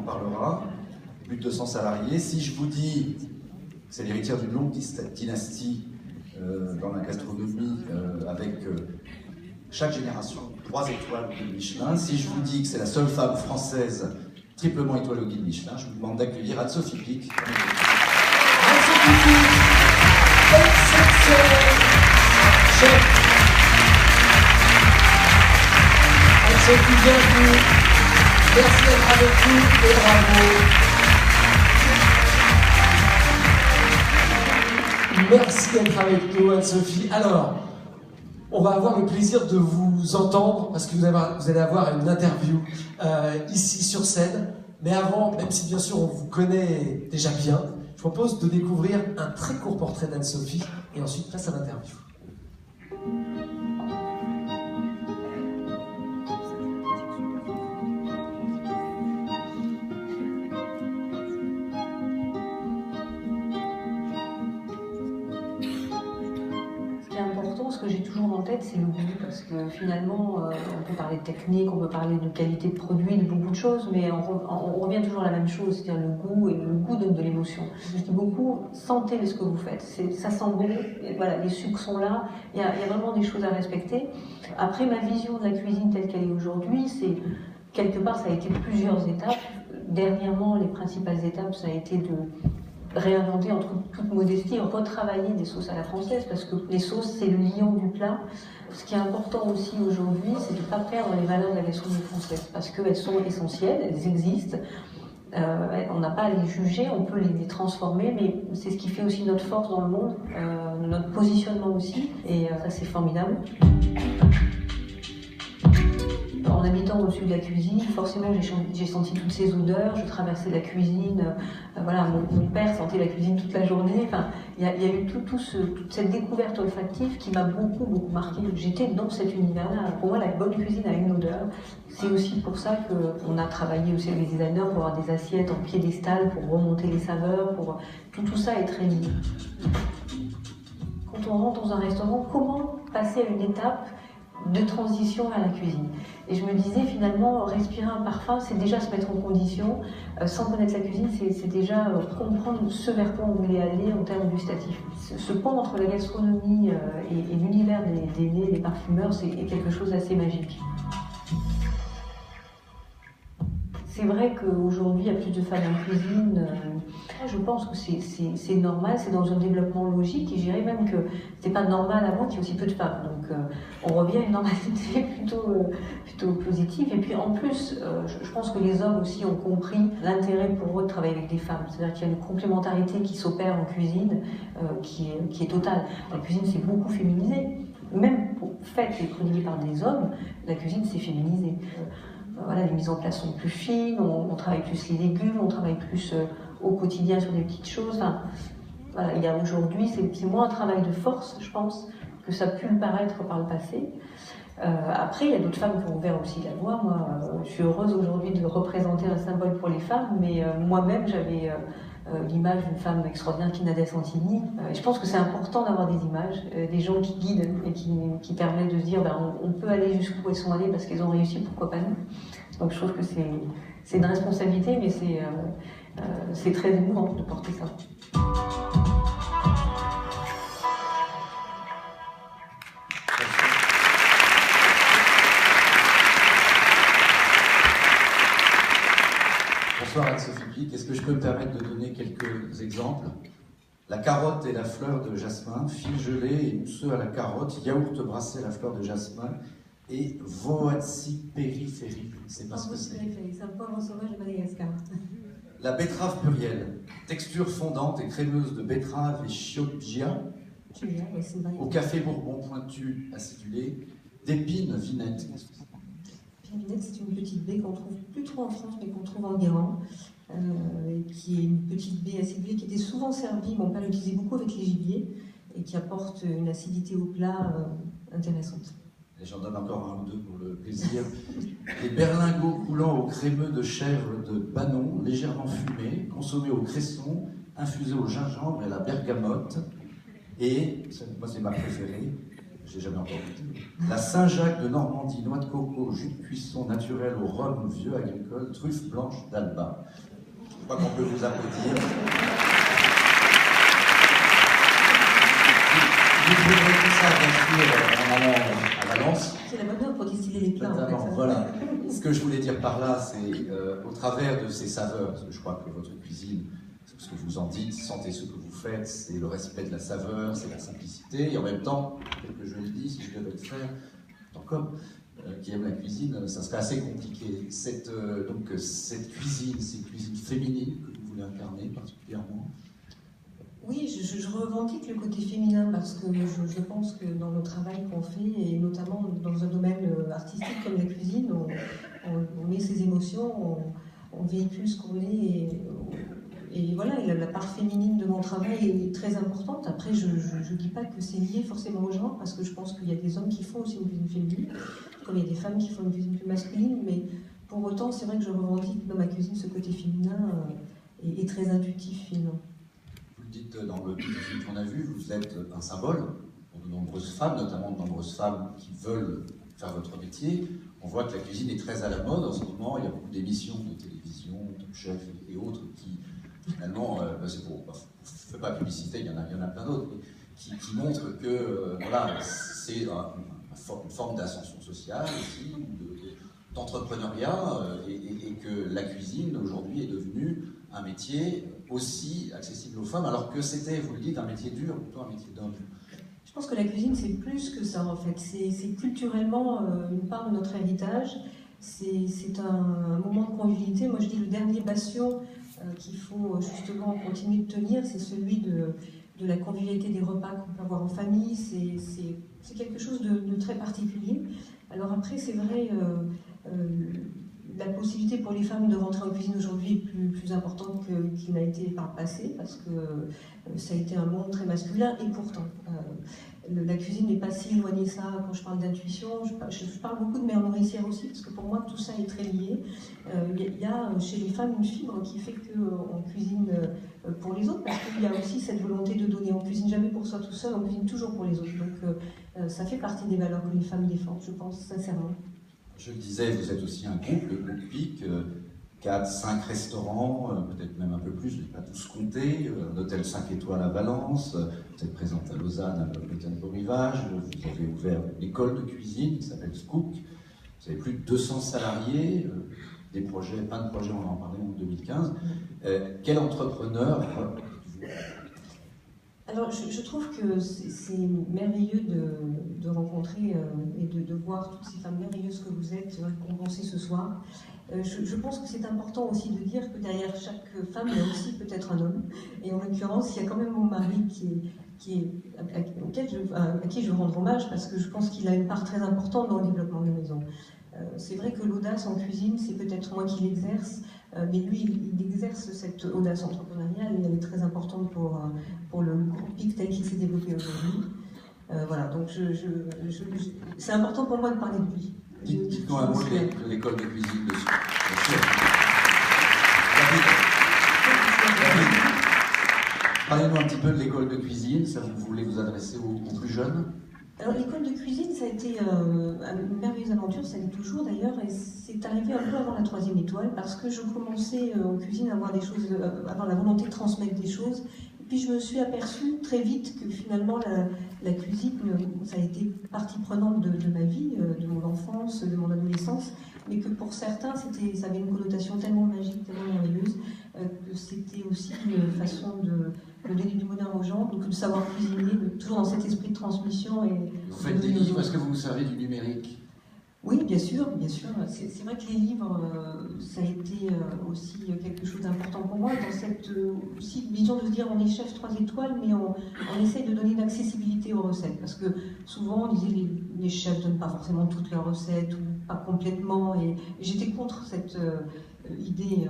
parlera, plus de 200 salariés. Si je vous dis que c'est l'héritière d'une longue dynastie dans la gastronomie, avec chaque génération 3 étoiles au guide Michelin, si je vous dis que c'est la seule femme française triplement étoilée au guide Michelin, je vous demande d'accueillir Anne-Sophie Pic. Anne-Sophie Pic, exceptionnelle chef. Anne-Sophie, bienvenue. Merci d'être avec nous et bravo. Merci d'être avec nous, Anne-Sophie. Alors, on va avoir le plaisir de vous entendre parce que vous allez avoir une interview ici sur scène. Mais avant, même si bien sûr on vous connaît déjà bien, je propose de découvrir un très court portrait d'Anne-Sophie et ensuite place à l'interview. Ce que j'ai toujours en tête, c'est le goût, parce que finalement, on peut parler de technique, on peut parler de qualité de produit, de beaucoup de choses, mais on revient toujours à la même chose, c'est-à-dire le goût, et le goût donne de l'émotion. Je dis beaucoup, sentez ce que vous faites, ça sent bon, et voilà, les sucres sont là, il y a vraiment des choses à respecter. Après, ma vision de la cuisine telle qu'elle est aujourd'hui, c'est, quelque part, ça a été plusieurs étapes. Dernièrement, les principales étapes, ça a été de réinventer en toute modestie, retravailler des sauces à la française, parce que les sauces, c'est le lion du plat. Ce qui est important aussi aujourd'hui, c'est de ne pas perdre les valeurs de la gastronomie française, parce qu'elles sont essentielles, elles existent. On n'a pas à les juger, on peut les transformer, mais c'est ce qui fait aussi notre force dans le monde, notre positionnement aussi, et ça c'est formidable. En habitant au sud de la cuisine, forcément j'ai senti toutes ces odeurs, je traversais la cuisine, voilà, mon père sentait la cuisine toute la journée, enfin, il y a eu toute cette découverte olfactive qui m'a beaucoup marqué. J'étais dans cet univers-là. Pour moi, la bonne cuisine a une odeur. C'est aussi pour ça qu'on a travaillé aussi avec les designers pour avoir des assiettes en piédestal, pour remonter les saveurs, tout ça est très lié. Quand on rentre dans un restaurant, comment passer à une étape de transition vers la cuisine. Et je me disais finalement, respirer un parfum, c'est déjà se mettre en condition. Sans connaître la cuisine, c'est déjà comprendre ce vers quoi on voulait aller en termes gustatifs. Ce pont entre la gastronomie et l'univers des nez, des parfumeurs, c'est quelque chose d'assez magique. C'est vrai qu'aujourd'hui, il y a plus de femmes en cuisine. Je pense que c'est normal, c'est dans un développement logique, et je dirais même que c'est pas normal avant qu'il y ait aussi peu de femmes. Donc on revient à une normalité plutôt positive. Et puis en plus, je pense que les hommes aussi ont compris l'intérêt pour eux de travailler avec des femmes. C'est-à-dire qu'il y a une complémentarité qui s'opère en cuisine qui est totale. La cuisine s'est beaucoup féminisée. Même faite et chroniquée par des hommes, la cuisine s'est féminisée. Voilà, les mises en place sont plus fines, on travaille plus les légumes, on travaille plus au quotidien sur des petites choses. Enfin, voilà, il y a aujourd'hui, c'est moins un travail de force, je pense, que ça a pu le paraître par le passé. Après, il y a d'autres femmes qui ont ouvert aussi la voie. Moi, je suis heureuse aujourd'hui de représenter un symbole pour les femmes, mais moi-même, j'avais l'image d'une femme extraordinaire qui Nadia Santini. Je pense que c'est important d'avoir des images, des gens qui guident et qui permettent de se dire on peut aller jusqu'où elles sont allées parce qu'elles ont réussi, pourquoi pas nous. Donc je trouve que c'est une responsabilité, mais c'est très émouvant de porter ça. Bonsoir Anne-Sophie Pic. Est-ce que je peux me permettre de donner quelques exemples? La carotte et la fleur de jasmin, fil gelé et mousseux à la carotte, yaourt brassé à la fleur de jasmin et Voatsi périphérique. Je ne sais pas ce que c'est. C'est un poivre sauvage de Madagascar. La betterave plurielle, texture fondante et crémeuse de betterave et chioggia, au café bourbon pointu acidulé, d'épines vinettes. Vinette, c'est une petite baie qu'on trouve plus trop en France, mais qu'on trouve en Iran, qui est une petite baie acidulée qui était souvent servie, mon père l'utilisait beaucoup avec les gibiers, et qui apporte une acidité au plat intéressante. Et j'en donne encore un ou deux pour le plaisir. Les berlingots coulant au crémeux de chèvre de Banon, légèrement fumés, consommés au cresson, infusés au gingembre et à la bergamote. Et, moi c'est ma préférée, j'ai jamais encore goûté. La Saint-Jacques de Normandie, noix de coco, jus de cuisson naturel au rhum vieux agricole, truffes blanches d'Alba. Je crois qu'on peut vous applaudir. Vous trouverez tout ça, bien sûr, en allant à Valence. C'est la bonne heure pour distiller les plats. En fait, voilà. Ce que je voulais dire par là, c'est au travers de ces saveurs, parce que je crois que votre cuisine, c'est ce que vous en dites, sentez ce que vous faites, c'est le respect de la saveur, c'est la simplicité, et en même temps, tel que je le dis, si je devais le faire, tant comme qui aime la cuisine, ça serait assez compliqué. Cette cuisine, c'est une cuisine féminine que vous voulez incarner particulièrement. Oui, je revendique le côté féminin parce que je pense que dans le travail qu'on fait, et notamment dans un domaine artistique comme la cuisine, on met ses émotions, on véhicule ce qu'on est, et voilà, et la part féminine de mon travail est très importante. Après, je ne dis pas que c'est lié forcément au genre, parce que je pense qu'il y a des hommes qui font aussi une cuisine féminine, comme il y a des femmes qui font une cuisine plus masculine, mais pour autant, c'est vrai que je revendique dans ma cuisine ce côté féminin et très intuitif finalement. Dites dans le film qu'on a vu, vous êtes un symbole pour de nombreuses femmes, notamment de nombreuses femmes qui veulent faire votre métier. On voit que la cuisine est très à la mode en ce moment. Il y a beaucoup d'émissions de télévision, Top Chef et autres qui, finalement, c'est pour, je ne fais pas publicité, il y en a plein d'autres, mais qui montrent que voilà, c'est une forme d'ascension sociale aussi, d'entrepreneuriat, et que la cuisine aujourd'hui est devenue un métier aussi accessible aux femmes, alors que c'était, vous le dites, un métier dur, plutôt un métier d'homme. Je pense que la cuisine, c'est plus que ça, en fait. C'est culturellement une part de notre héritage. C'est un moment de convivialité. Moi, je dis le dernier bastion qu'il faut justement continuer de tenir, c'est celui de la convivialité des repas qu'on peut avoir en famille. C'est quelque chose de très particulier. Alors après, c'est vrai... la possibilité pour les femmes de rentrer en cuisine aujourd'hui est plus importante qu'il n'a été par le passé, parce que ça a été un monde très masculin, et pourtant, la cuisine n'est pas si éloignée de ça. Quand je parle d'intuition, je parle beaucoup de mère nourricière aussi, parce que pour moi, tout ça est très lié. Il y a chez les femmes une fibre qui fait qu'on cuisine pour les autres, parce qu'il y a aussi cette volonté de donner. On cuisine jamais pour soi tout seul, on cuisine toujours pour les autres. Donc ça fait partie des valeurs que les femmes défendent, je pense sincèrement. Je le disais, vous êtes aussi un groupe, le groupe PIC, 4, 5 restaurants, peut-être même un peu plus, je ne vais pas tous compter, un hôtel 5 étoiles à Valence, vous êtes présente à Lausanne, à l'hôtel Beau Rivage, vous avez ouvert une école de cuisine qui s'appelle Scook, vous avez plus de 200 salariés, plein de projets, on va en parler en 2015. Quel entrepreneur Alors, je trouve que c'est merveilleux de rencontrer et de voir toutes ces femmes merveilleuses que vous êtes récompensées ce soir. Je pense que c'est important aussi de dire que derrière chaque femme, il y a aussi peut-être un homme. Et en l'occurrence, il y a quand même mon mari à qui je veux rendre hommage, parce que je pense qu'il a une part très importante dans le développement de la maison. C'est vrai que l'audace en cuisine, c'est peut-être moi qui l'exerce, mais lui, il exerce cette audace entrepreneuriale, et elle est très importante pour le groupe PIC tel qu'il s'est développé aujourd'hui. Voilà, donc c'est important pour moi de parler de lui. Dites-nous un mot de l'école de cuisine dessus. Bien sûr. David, parlez-nous un petit peu de l'école de cuisine, ça vous voulez vous adresser aux plus jeunes? Alors l'école de cuisine, ça a été une merveilleuse aventure, ça l'est toujours d'ailleurs, et c'est arrivé un peu avant la 3e étoile, parce que je commençais en cuisine à avoir avoir la volonté de transmettre des choses, et puis je me suis aperçue très vite que finalement la cuisine, ça a été partie prenante de ma vie, de mon enfance, de mon adolescence, mais que pour certains, ça avait une connotation tellement magique, tellement merveilleuse, que c'était aussi une façon de donner du bonheur aux gens, donc de savoir cuisiner, toujours dans cet esprit de transmission. Vous faites des livres, est-ce que vous vous servez du numérique? Oui, bien sûr, bien sûr. C'est vrai que les livres, ça a été aussi quelque chose d'important pour moi, dans cette aussi vision de se dire on est chef 3 étoiles, mais on essaye de donner une accessibilité aux recettes, parce que souvent on disait les chefs ne donnent pas forcément toutes leurs recettes, ou pas complètement, et j'étais contre cette idée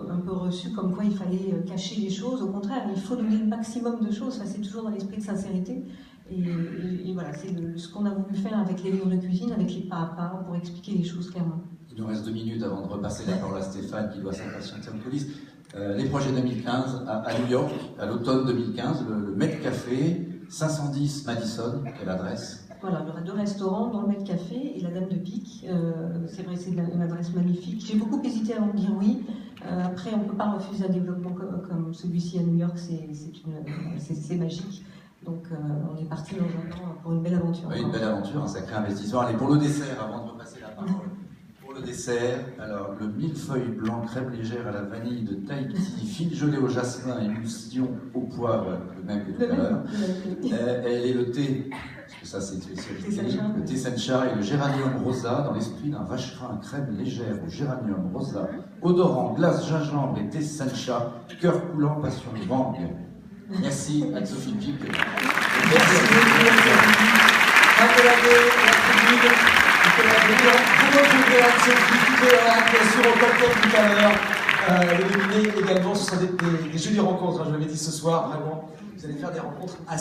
un peu reçue, comme quoi il fallait cacher les choses. Au contraire, il faut donner le maximum de choses, c'est toujours dans l'esprit de sincérité. Et voilà, c'est ce qu'on a voulu faire avec les livres de cuisine, avec les pas à pas, pour expliquer les choses clairement. Il nous reste 2 minutes avant de repasser la parole à Stéphane, qui doit s'impatienter en coulisses. Les projets 2015 à New York, à l'automne 2015, le Met Café, 510 Madison, quelle adresse? Voilà, il y aura 2 restaurants, dans le Met Café et la Dame de Pique. C'est vrai, c'est une adresse magnifique. J'ai beaucoup hésité avant de dire oui. Après, on ne peut pas refuser un développement comme celui-ci à New York, c'est magique. Donc, on est parti dans un an pour une belle aventure. Oui, une belle aventure, un sacré investissement. Allez, pour le dessert, avant de repasser la parole. Pour le dessert, alors le millefeuille blanc, crème légère à la vanille de Tahiti, fil gelé au jasmin et moustillon au poivre, le même que tout à l'heure. Et le thé, parce que ça c'est une spécialité, le thé sencha et le géranium rosa dans l'esprit d'un vacherin crème légère au géranium rosa, odorant, glace, gingembre et thé sencha, cœur coulant, passion vangue. Merci Anne-Sophie Pic. Merci vous retrouverez Anne-Sophie Pic, bien sûr, au cocktail tout à l'heure. Le dîner également, ce sera des jeux de rencontres, je l'avais dit ce soir, vraiment. Vous allez faire des rencontres assez